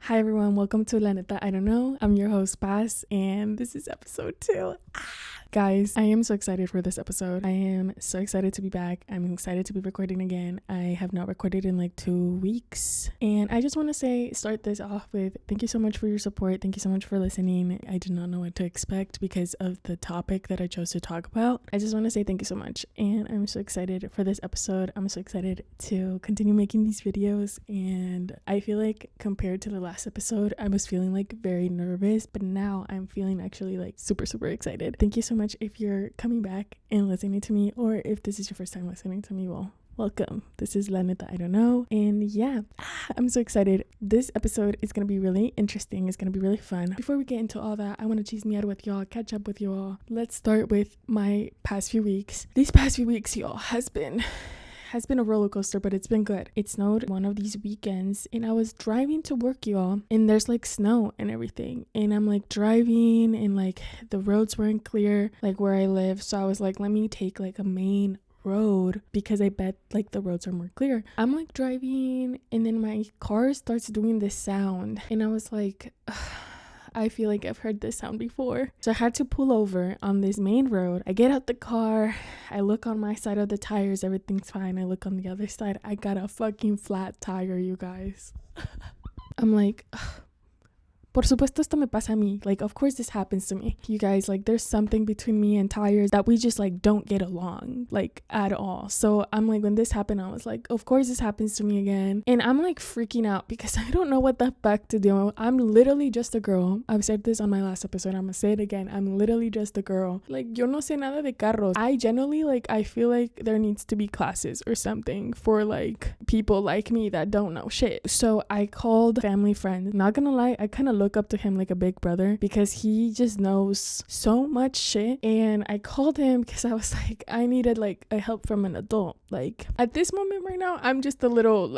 Hi everyone, welcome to NETA. I don't know. I'm your host Paz, and this is episode 2. Guys, I am so excited for this episode. I am so excited to be back. I'm excited to be recording again. I have not recorded in like 2 weeks, and I just want to start this off with thank you so much for your support. Thank you so much for listening. I did not know what to expect because of the topic that I chose to talk about. I just want to say thank you so much, and I'm so excited for this episode. I'm so excited to continue making these videos, and I feel like compared to the last episode, I was feeling like very nervous, but now I'm feeling actually like super excited. Thank you so much if you're coming back and listening to me, or if this is your first time listening to me. Well, welcome. This is NETA. I don't know. And yeah, I'm so excited. This episode is going to be really interesting. It's going to be really fun. Before we get into all that, I want to cheese me out with y'all, catch up with y'all. Let's start with my past few weeks. These past few weeks, y'all, has been a roller coaster, but it's been good. It snowed one of these weekends, and I was driving to work, y'all, and there's like snow and everything, and I'm like driving, and like the roads weren't clear like where I live, so I was like, let me take like a main road because I bet like the roads are more clear. I'm like driving, and then my car starts doing this sound, and I was like, I feel like I've heard this sound before. So I had to pull over on this main road. I get out the car. I look on my side of the tires. Everything's fine. I look on the other side. I got a fucking flat tire, you guys. I'm like, por supuesto esto me pasa a mí. Like, of course this happens to me. You guys, like, there's something between me and tires that we just like don't get along like at all. So I'm like, when this happened, I was like, of course this happens to me again. And I'm like freaking out because I don't know what the fuck to do. I'm literally just a girl. I've said this on my last episode. I'm gonna say it again. I'm literally just a girl. Like, yo no sé nada de carros. I generally, like, I feel like there needs to be classes or something for like people like me that don't know shit. So I called family friend. Not gonna lie, I kind of look up to him like a big brother because he just knows so much shit. And I called him because I was like, I needed like a help from an adult. Like at this moment right now, I'm just a little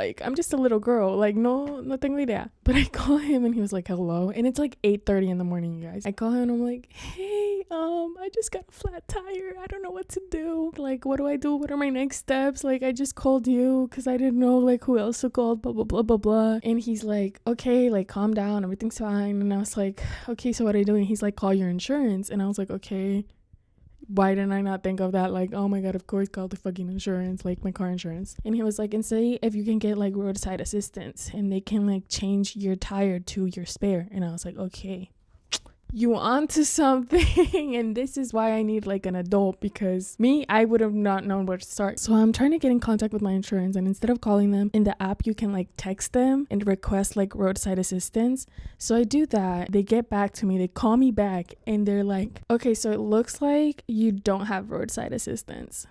girl. Like no tengo idea. But I call him and he was like, hello. And it's like 8:30 in the morning, you guys. I call him and I'm like, hey, I just got a flat tire. I don't know what to do. Like, what do I do? What are my next steps? Like, I just called you because I didn't know like who else to call, blah, blah, blah, blah, blah. And he's like, okay, like calm down. Everything's fine. And I was like, okay, so what do I do? And he's like, call your insurance. And I was like, okay, why didn't I not think of that? Like, oh my God, of course, call the fucking insurance, like my car insurance. And he was like, and say if you can get like roadside assistance and they can like change your tire to your spare. And I was like, okay, you onto something. And this is why I need like an adult, because me, I would have not known where to start. So I'm trying to get in contact with my insurance, and instead of calling them in the app, you can like text them and request like roadside assistance. So I do that. They get back to me, they call me back, and they're like, okay, so it looks like you don't have roadside assistance.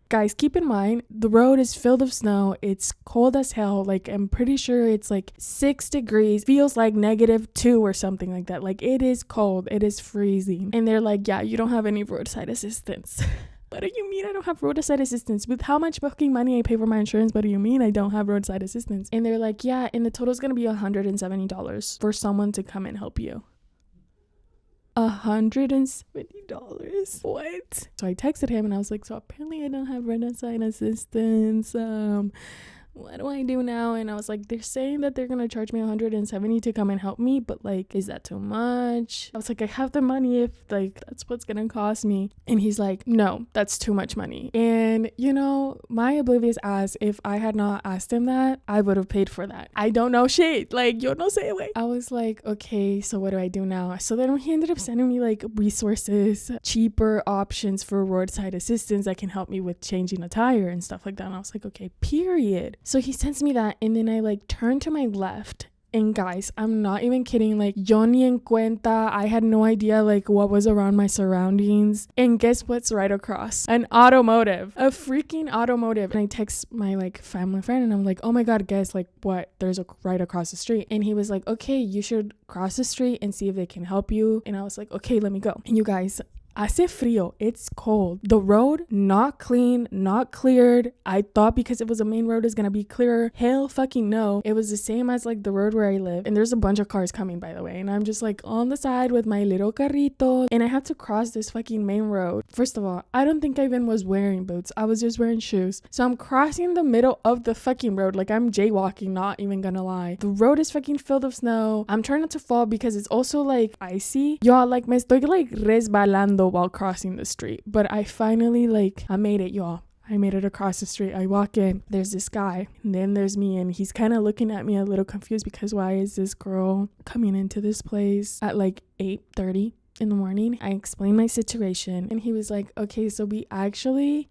Guys, keep in mind, the road is filled with snow. It's cold as hell. Like, I'm pretty sure it's like 6 degrees. Feels like -2 or something like that. Like, it is cold. It is freezing. And they're like, yeah, you don't have any roadside assistance. What do you mean I don't have roadside assistance? With how much fucking money I pay for my insurance, what do you mean I don't have roadside assistance? And they're like, yeah, and the total is going to be $170 for someone to come and help you. $170. What? So I texted him and I was like, so apparently I don't have roadside assistance. What do I do now? And I was like, they're saying that they're gonna charge me $170 to come and help me, but like, is that too much? I was like, I have the money if like that's what's gonna cost me. And he's like, no, that's too much money. And you know, my oblivious ass, if I had not asked him that, I would have paid for that. I don't know shit. Like, yo no sé, way. I was like, okay, so what do I do now? So then he ended up sending me like resources, cheaper options for roadside assistance that can help me with changing a tire and stuff like that. And I was like, okay, period. So he sends me that, and then I like turn to my left, and guys, I'm not even kidding, like yo ni en cuenta, I had no idea like what was around my surroundings, and guess what's right across? An automotive, a freaking automotive. And I text my like family friend, and I'm like, oh my God, guys, like what? There's a right across the street. And he was like, okay, you should cross the street and see if they can help you. And I was like, okay, let me go. And you guys, Hace frío. It's cold. The road, not clean, not cleared. I thought because it was a main road, it's gonna be clearer. Hell fucking no. It was the same as like the road where I live. And there's a bunch of cars coming, by the way. And I'm just like on the side with my little carrito. And I have to cross this fucking main road. First of all, I don't think I even was wearing boots. I was just wearing shoes. So I'm crossing the middle of the fucking road. Like I'm jaywalking, not even gonna lie. The road is fucking filled with snow. I'm trying not to fall because it's also like icy. Y'all, like me estoy like resbalando while crossing the street. But I finally I made it, y'all. I made it across the street. I walk in. There's this guy. And then there's me. And he's kind of looking at me a little confused because why is this girl coming into this place at like 8:30 in the morning? I explained my situation. And he was like, okay, so we actually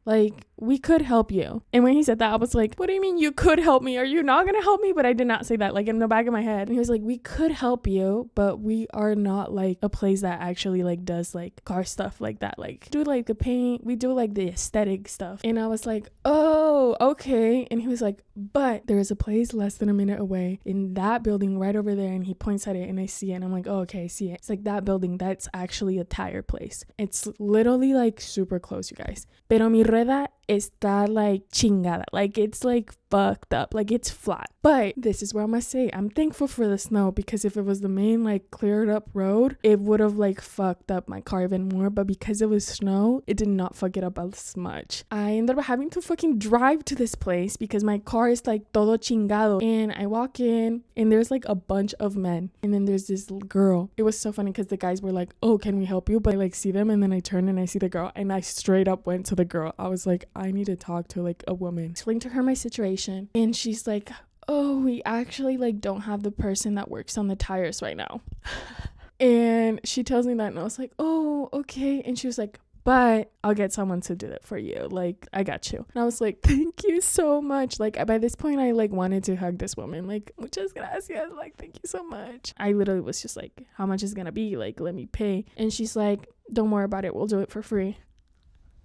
we could help you. And when he said that, I was like, what do you mean you could help me? Are you not gonna help me? But I did not say that, like in the back of my head. And he was like, we could help you, but we are not like a place that actually like does like car stuff like that. Like do like the paint, we do like the aesthetic stuff. And I was like, oh, okay. And he was like, but there is a place less than a minute away in that building right over there. And he points at it and I see it. And I'm like, oh, okay, I see it. It's like that building, that's actually a tire place. It's literally like super close, you guys. Pero mi rueda está like chingada. Like it's like fucked up. Like it's flat. But this is where I must say I'm thankful for the snow, because if it was the main like cleared up road, it would have like fucked up my car even more. But because it was snow, it did not fuck it up as much. I ended up having to fucking drive to this place because my car is like todo chingado. And I walk in and there's like a bunch of men. And then there's this girl. It was so funny because the guys were like, oh, can we help you? But I like see them and then I turn and I see the girl and I straight up went to the girl. I was like, I need to talk to like a woman. Explain to her my situation. And she's like, oh, we actually like don't have the person that works on the tires right now. And she tells me that and I was like, oh, okay. And she was like, but I'll get someone to do it for you. Like, I got you. And I was like, thank you so much. Like, by this point, I like wanted to hug this woman. Like, muchas gracias. Like, thank you so much. I literally was just like, how much is gonna be? Like, let me pay. And she's like, don't worry about it. We'll do it for free.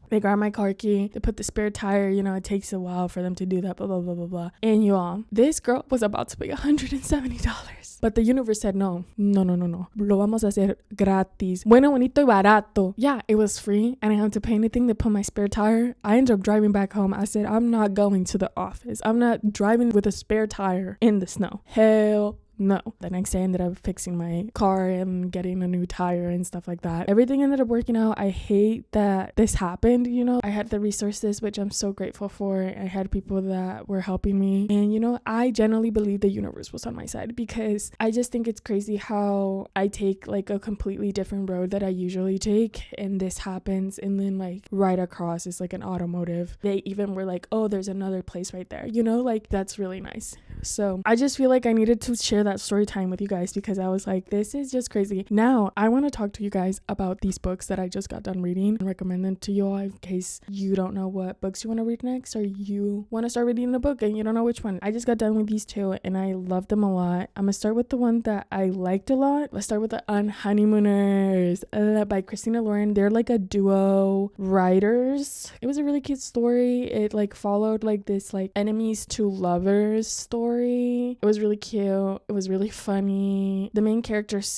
They grab my car key, they put the spare tire, you know, it takes a while for them to do that, blah, blah, blah, blah, blah. And y'all, this girl was about to pay $170. But the universe said, no. Lo vamos a hacer gratis. Bueno, bonito y barato. Yeah, it was free. And I didn't have to pay anything to put my spare tire. I ended up driving back home. I said, I'm not going to the office. I'm not driving with a spare tire in the snow. Hell no. The next day I ended up fixing my car and getting a new tire and stuff like that. Everything ended up working out. I hate that this happened, you know. I had the resources, which I'm so grateful for. I had people that were helping me. And, you know, I genuinely believe the universe was on my side, because I just think it's crazy how I take like a completely different road that I usually take. And this happens. And then like right across is like an automotive. They even were like, oh, there's another place right there. You know, like that's really nice. So I just feel like I needed to share that story time with you guys, because I was like, this is just crazy. Now I want to talk to you guys about these books that I just got done reading and recommend them to you all in case you don't know what books you want to read next, or you want to start reading the book and you don't know which one. I just got done with these two and I love them a lot. I'm gonna start with the one that I liked a lot. Let's start with the Honeymooners by Christina Lauren. They're like a duo writers. It was a really cute story. It like followed like this like enemies to lovers story. It was really cute. It was really funny. The main character's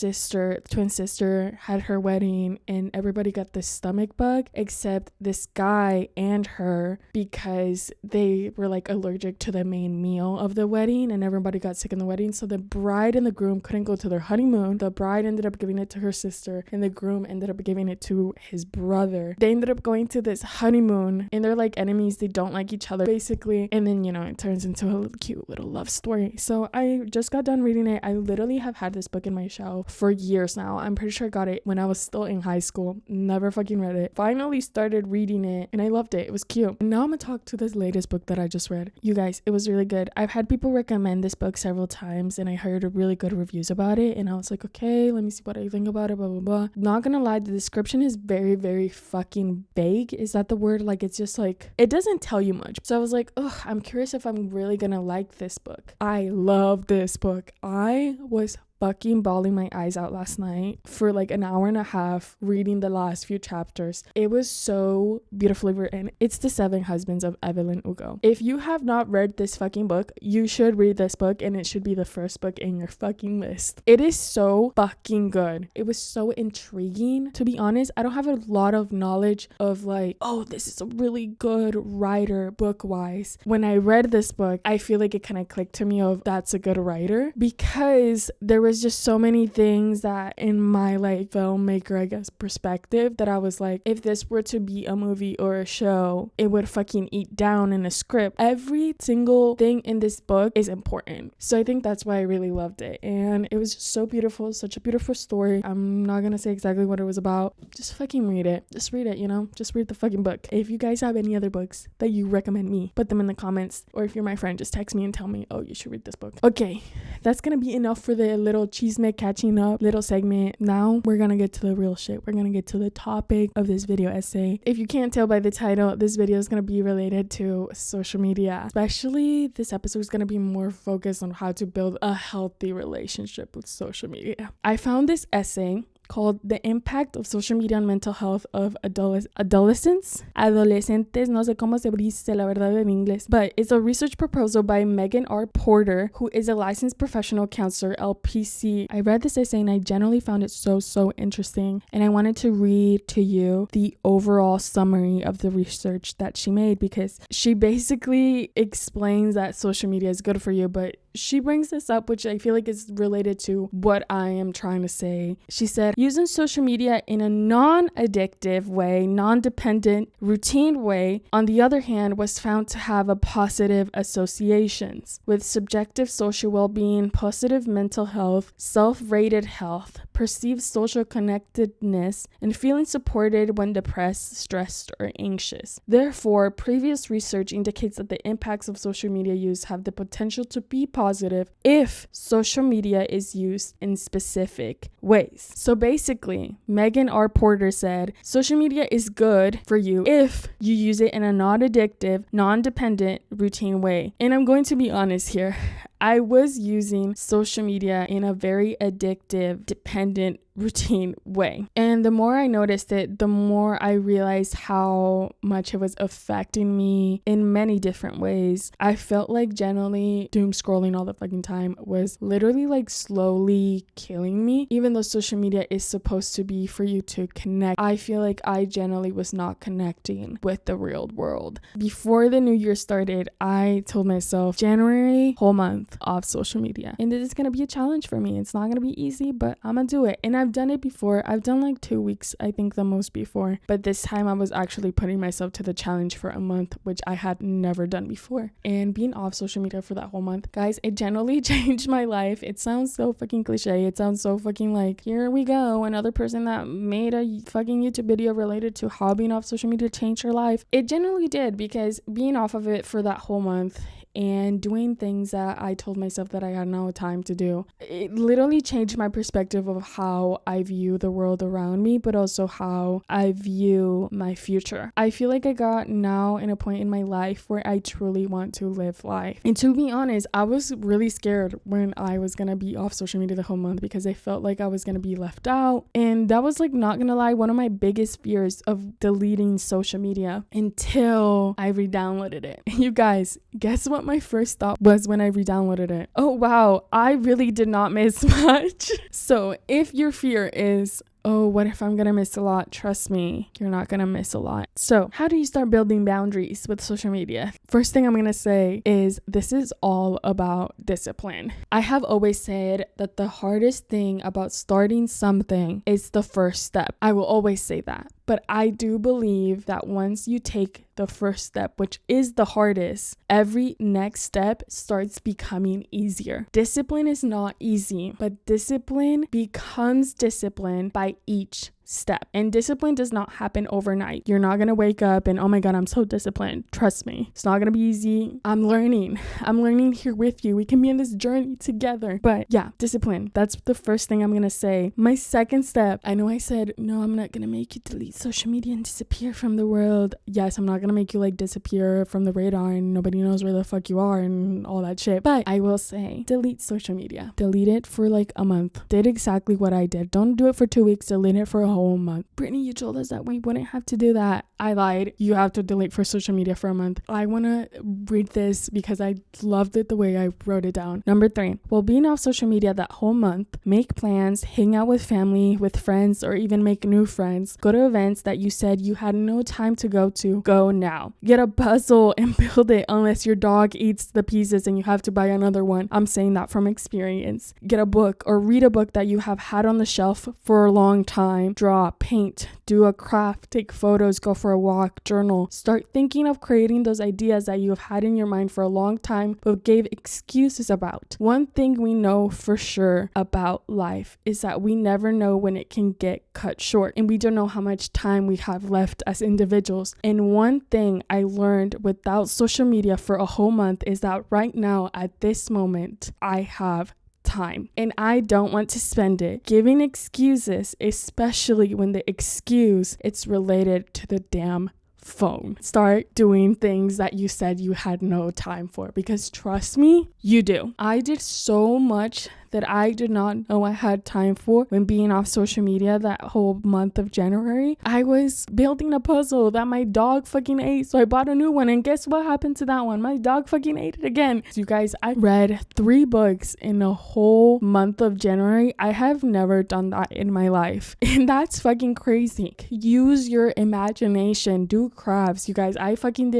twin sister, had her wedding and everybody got this stomach bug except this guy and her, because they were like allergic to the main meal of the wedding and everybody got sick in the wedding. So the bride and the groom couldn't go to their honeymoon. The bride ended up giving it to her sister and the groom ended up giving it to his brother. They ended up going to this honeymoon and they're like enemies. They don't like each other basically. And then, you know, it turns into a cute little love story. So I just got done reading it. I literally have had this book in my shelf for years now. I'm pretty sure I got it when I was still in high school. Never fucking read it. Finally started reading it and I loved it. It was cute. And now I'm gonna talk to this latest book that I just read. You guys, it was really good. I've had people recommend this book several times and I heard really good reviews about it and I was like, okay, let me see what I think about it, blah blah blah. Not gonna lie, the description is very, very fucking vague. Is that the word? Like, it's just like, it doesn't tell you much. So I was like, oh, I'm curious if I'm really gonna like this book. I love this book. I was fucking bawling my eyes out last night for like an hour and a half reading the last few chapters. It was so beautifully written. It's The Seven Husbands of Evelyn Hugo. If you have not read this fucking book, you should read this book, and it should be the first book in your fucking list. It is so fucking good. It was so intriguing. To be honest, I don't have a lot of knowledge of like, oh, this is a really good writer book wise. When I read this book, I feel like it kind of clicked to me of that's a good writer, because there was just so many things that in my like filmmaker, I guess, perspective that I was like, if this were to be a movie or a show, it would fucking eat down in a script. Every single thing in this book is important. So I think that's why I really loved it. And it was just so beautiful, such a beautiful story. I'm not gonna say exactly what it was about. Just fucking read it. Just read it, you know? Just read the fucking book. If you guys have any other books that you recommend me, put them in the comments. Or if you're my friend, just text me and tell me, oh, you should read this book. Okay, that's gonna be enough for the little chisme catching up little segment. Now we're gonna get to the real shit. We're gonna get to the topic of this video essay. If you can't tell by the title, this video is gonna be related to social media. Especially this episode is gonna be more focused on how to build a healthy relationship with social media. I found this essay called The Impact of Social Media on Mental Health of Adolescentes, no sé cómo se dice la verdad en inglés, but it's a research proposal by Megan R. Porter, who is a licensed professional counselor, LPC. I read this essay and I generally found it so interesting, and I wanted to read to you the overall summary of the research that she made, because she basically explains that social media is good for you, but she brings this up, which I feel like is related to what I am trying to say. She said, using social media in a non-addictive way, non-dependent, routine way, on the other hand, was found to have a positive associations with subjective social well-being, positive mental health, self-rated health, perceived social connectedness, and feeling supported when depressed, stressed, or anxious. Therefore, previous research indicates that the impacts of social media use have the potential to be positive if social media is used in specific ways. So basically, Megan R. Porter said, social media is good for you if you use it in a non-addictive, non-dependent, routine way. And I'm going to be honest here. I was using social media in a very addictive, dependent, routine way. And the more I noticed it, the more I realized how much it was affecting me in many different ways. I felt like generally doom scrolling all the fucking time was literally like slowly killing me. Even though social media is supposed to be for you to connect, I feel like I generally was not connecting with the real world. Before the new year started, I told myself January, whole month off social media. And this is going to be a challenge for me. It's not going to be easy, but I'm going to do it. And I've done it before. I've done like 2 weeks, I think the most before. But this time I was actually putting myself to the challenge for a month, which I had never done before. And being off social media for that whole month, guys, it generally changed my life. It sounds so fucking cliche. It sounds so fucking like, here we go, another person that made a fucking YouTube video related to how being off social media changed her life. It generally did, because being off of it for that whole month and doing things that I told myself that I had no time to do, it literally changed my perspective of how I view the world around me, but also how I view my future. I feel like I got now in a point in my life where I truly want to live life. And to be honest, I was really scared when I was gonna be off social media the whole month, because I felt like I was gonna be left out. And that was, like, not gonna lie, one of my biggest fears of deleting social media until I re-downloaded it. You guys, guess what my first thought was when I re-downloaded it? Oh wow, I really did not miss much. So if your fear is, oh, what if I'm gonna miss a lot? Trust me, you're not gonna miss a lot. So how do you start building boundaries with social media? First thing I'm gonna say is this is all about discipline. I have always said that the hardest thing about starting something is the first step. I will always say that. But I do believe that once you take the first step, which is the hardest, every next step starts becoming easier. Discipline is not easy, but discipline becomes discipline by each step. And discipline does not happen overnight. You're not going to wake up and, oh my God, I'm so disciplined. Trust me. It's not going to be easy. I'm learning here with you. We can be in this journey together. But yeah, discipline. That's the first thing I'm going to say. My second step, I know I said, no, I'm not going to make you delete social media and disappear from the world. Yes, I'm not going to make you like disappear from the radar and nobody knows where the fuck you are and all that shit. But I will say, delete social media. Delete it for like a month. Did exactly what I did. Don't do it for 2 weeks. Delete it for a whole month. Brittany, you told us that we wouldn't have to do that. I lied. You have to delete for social media for a month. I want to read this because I loved it the way I wrote it down. Number 3, while being off social media that whole month, make plans, hang out with family, with friends, or even make new friends. Go to events that you said you had no time to go to. Go now. Get a puzzle and build it unless your dog eats the pieces and you have to buy another one. I'm saying that from experience. Get a book or read a book that you have had on the shelf for a long time. Draw, paint, do a craft, take photos, go for a walk, journal. Start thinking of creating those ideas that you have had in your mind for a long time but gave excuses about. One thing we know for sure about life is that we never know when it can get cut short, and we don't know how much time we have left as individuals. And one thing I learned without social media for a whole month is that right now at this moment I have time and I don't want to spend it giving excuses, especially when the excuse it's related to the damn phone. Start doing things that you said you had no time for, because trust me, you do. I did so much that I did not know I had time for when being off social media that whole month of January. I was building a puzzle that my dog fucking ate, so I bought a new one, and guess what happened to that one? My dog fucking ate it again. So you guys, I read 3 books in a whole month of January. I have never done that in my life, and that's fucking crazy. Use your imagination, do crafts. You guys, I fucking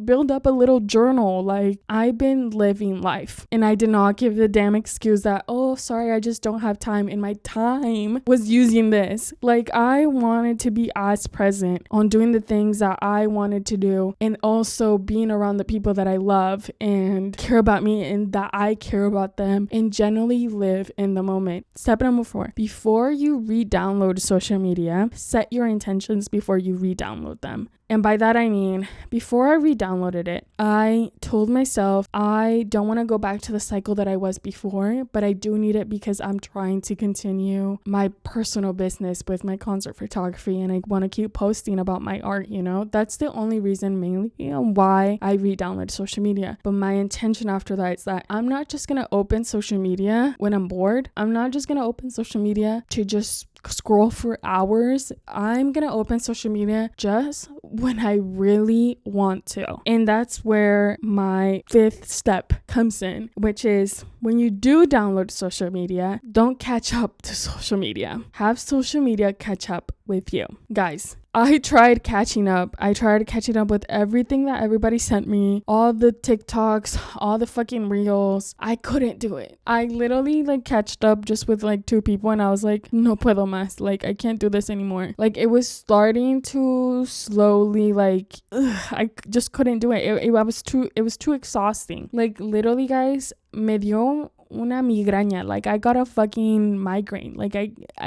build up a little journal. Like, I've been living life, and I did not give the damn excuse that, oh, sorry, I just don't have time. And my time was using this. Like, I wanted to be as present on doing the things that I wanted to do, and also being around the people that I love and care about me and that I care about them, and generally live in the moment. Step number 4, before you re-download social media, set your intentions before you re-download them. And by that I mean, before I re-downloaded it, I told myself I don't want to go back to the cycle that I was before, but I do need it because I'm trying to continue my personal business with my concert photography, and I want to keep posting about my art, you know? That's the only reason mainly why I re-downloaded social media. But my intention after that is that I'm not just going to open social media when I'm bored. I'm not just going to open social media to just scroll for hours. I'm gonna open social media just when I really want to. And that's where my 5th step comes in, which is when you do download social media, don't catch up to social media. Have social media catch up with you. Guys, I tried catching up with everything that everybody sent me, all the TikToks, all the fucking reels. I couldn't do it. I literally catched up just with 2 people, and I was like, no puedo más. I can't do this anymore. It was starting to slowly I just couldn't do it. It was too exhausting. Literally, guys, me dio una migraña. I got a fucking migraine.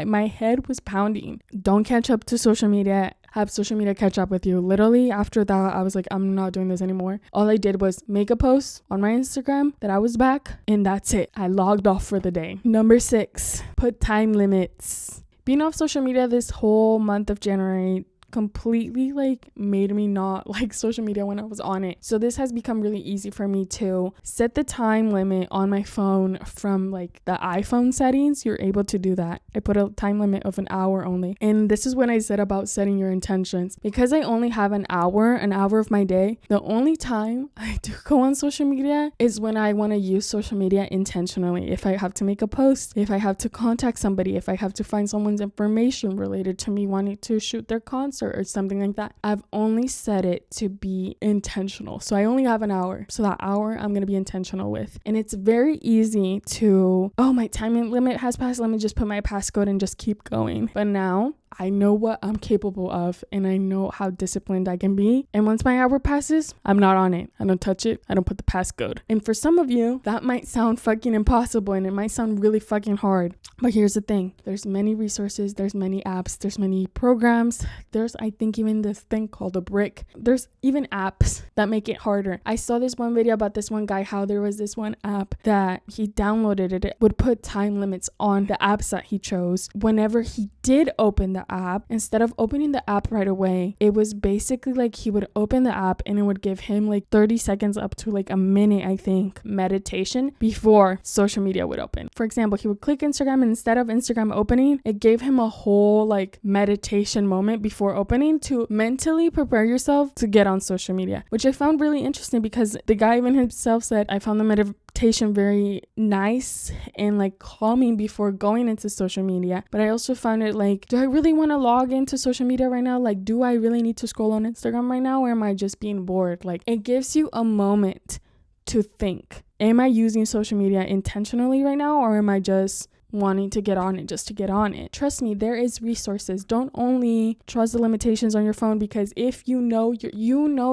My head was pounding. Don't catch up to social media. Have social media catch up with you. Literally, after that, I was like, I'm not doing this anymore. All I did was make a post on my Instagram that I was back, and that's it. I logged off for the day. Number 6, put time limits. Being off social media this whole month of January completely made me not like social media when I was on it. So this has become really easy for me to set the time limit on my phone from the iPhone settings. You're able to do that. I put a time limit of an hour only. And this is when I said about setting your intentions. Because I only have an hour of my day, the only time I do go on social media is when I want to use social media intentionally. If I have to make a post, if I have to contact somebody, if I have to find someone's information related to me wanting to shoot their concert or something like that. I've only set it to be intentional. So I only have an hour. So that hour I'm going to be intentional with. And it's very easy to, oh, my time limit has passed. Let me just put my passcode and just keep going. But now I know what I'm capable of, and I know how disciplined I can be. And once my hour passes, I'm not on it. I don't touch it. I don't put the passcode. And for some of you, that might sound fucking impossible, and it might sound really fucking hard. But here's the thing. There's many resources. There's many apps. There's many programs. There's, I think, even this thing called a brick. There's even apps that make it harder. I saw this one video about this one guy, how there was this one app that he downloaded. It would put time limits on the apps that he chose. Whenever he did open the app, instead of opening the app right away, it was basically like he would open the app and it would give him like 30 seconds up to like a minute, I think, meditation before social media would open. For example, he would click Instagram, and instead of Instagram opening, it gave him a whole like meditation moment before opening to mentally prepare yourself to get on social media, which I found really interesting because the guy even himself said, I found the meditation very nice and like calming before going into social media. But I also found it like, do I really want to log into social media right now? Like, do I really need to scroll on Instagram right now, or am I just being bored? Like, it gives you a moment to think, am I using social media intentionally right now, or am I just wanting to get on it just to get on it? Trust me, there is resources. Don't only trust the limitations on your phone, because if you know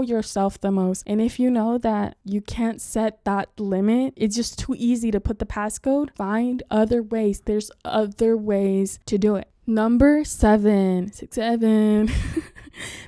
yourself the most, and if you know that you can't set that limit, it's just too easy to put the passcode. Find other ways. There's other ways to do it. Number 7,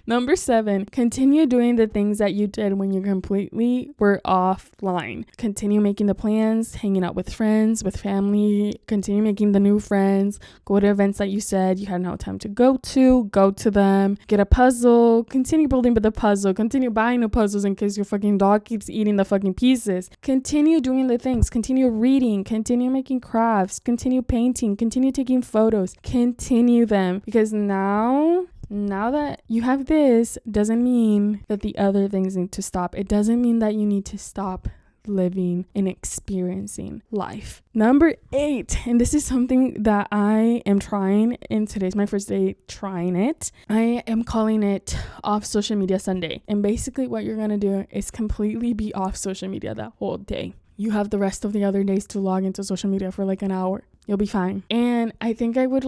Number 7, continue doing the things that you did when you completely were offline. Continue making the plans, hanging out with friends, with family, continue making the new friends, go to events that you said you had no time to go to them, get a puzzle, continue building with the puzzle, continue buying new puzzles in case your fucking dog keeps eating the fucking pieces. Continue doing the things, continue reading, continue making crafts, continue painting, continue taking photos, continue them, because now that you have this doesn't mean that the other things need to stop. It doesn't mean that you need to stop living and experiencing life. Number 8, and this is something that I am trying, and today's my first day trying it. I am calling it Off Social Media Sunday. And basically what you're gonna do is completely be off social media that whole day. You have the rest of the other days to log into social media for like an hour. You'll be fine. And I think I would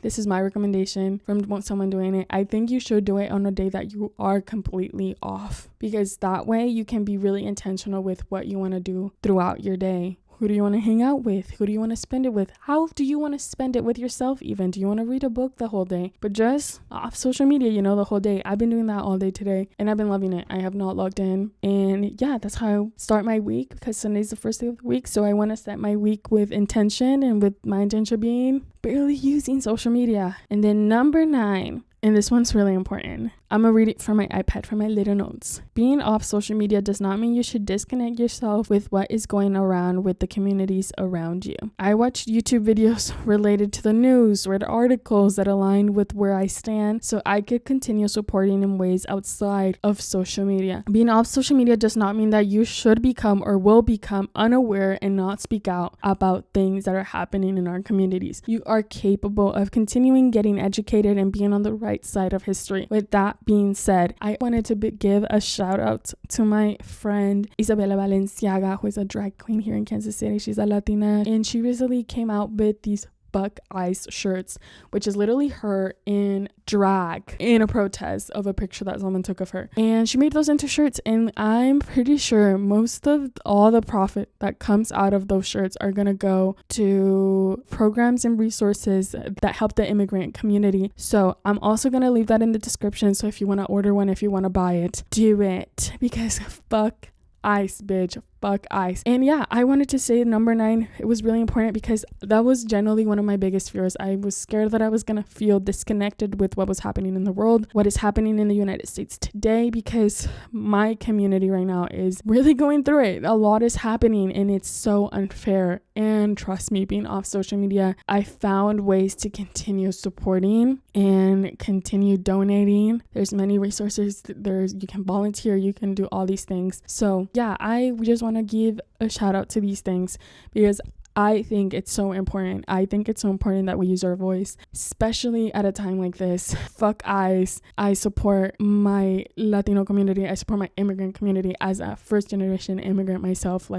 this is my recommendation from someone doing it. I think you should do it on a day that you are completely off, because that way you can be really intentional with what you want to do throughout your day. Who do you want to hang out with? Who do you want to spend it with? How do you want to spend it with yourself even? Do you want to read a book the whole day? But just off social media, the whole day. I've been doing that all day today and I've been loving it. I have not logged in. And yeah, that's how I start my week, because Sunday's the first day of the week. So I want to set my week with intention, and with my intention being barely using social media. And then number 9. And this one's really important. I'm going to read it from my iPad, from my little notes. Being off social media does not mean you should disconnect yourself with what is going around with the communities around you. I watched YouTube videos related to the news, read articles that align with where I stand, so I could continue supporting in ways outside of social media. Being off social media does not mean that you should become or will become unaware and not speak out about things that are happening in our communities. You are capable of continuing getting educated and being on the right side of history. With that being said, I wanted to give a shout out to my friend Isabella Valenciaga, who is a drag queen here in Kansas City. She's a Latina, and she recently came out with these Buck Ice shirts, which is literally her in drag in a protest of a picture that someone took of her, and she made those into shirts. And I'm pretty sure most of all the profit that comes out of those shirts are gonna go to programs and resources that help the immigrant community. So I'm also gonna leave that in the description, so if you want to order one, if you want to buy it, do it, because fuck ice, bitch. Fuck ice. And yeah, I wanted to say number 9, it was really important because that was generally one of my biggest fears. I was scared that I was gonna feel disconnected with what was happening in the world, what is happening in the United States today, because my community right now is really going through it. A lot is happening and it's so unfair. And trust me, being off social media, I found ways to continue supporting and continue donating. There's many resources. You can volunteer, you can do all these things. So yeah, I just want to give a shout out to these things because I think it's so important. I think it's so important that we use our voice, especially at a time like this. Fuck ICE. I support my Latino community. I support my immigrant community as a first generation immigrant myself.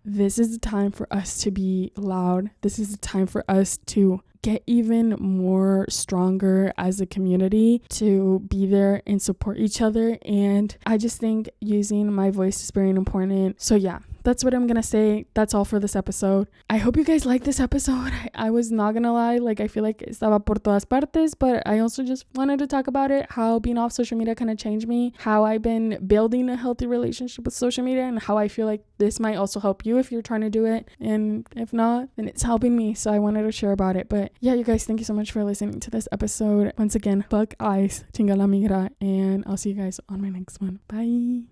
This is the time for us to be loud. This is the time for us to get even more stronger as a community, to be there and support each other. And I just think using my voice is very important. So yeah, that's what I'm gonna say. That's all for this episode. I hope you guys like this episode. I was not gonna lie, like I feel like estaba por todas partes, but I also just wanted to talk about it, how being off social media kind of changed me, how I've been building a healthy relationship with social media, and how I feel like this might also help you if you're trying to do it, and if not, then it's helping me. So I wanted to share about it. But yeah, you guys, thank you so much for listening to this episode. Once again, fuck ice, chinga la migra, and I'll see you guys on my next one. Bye.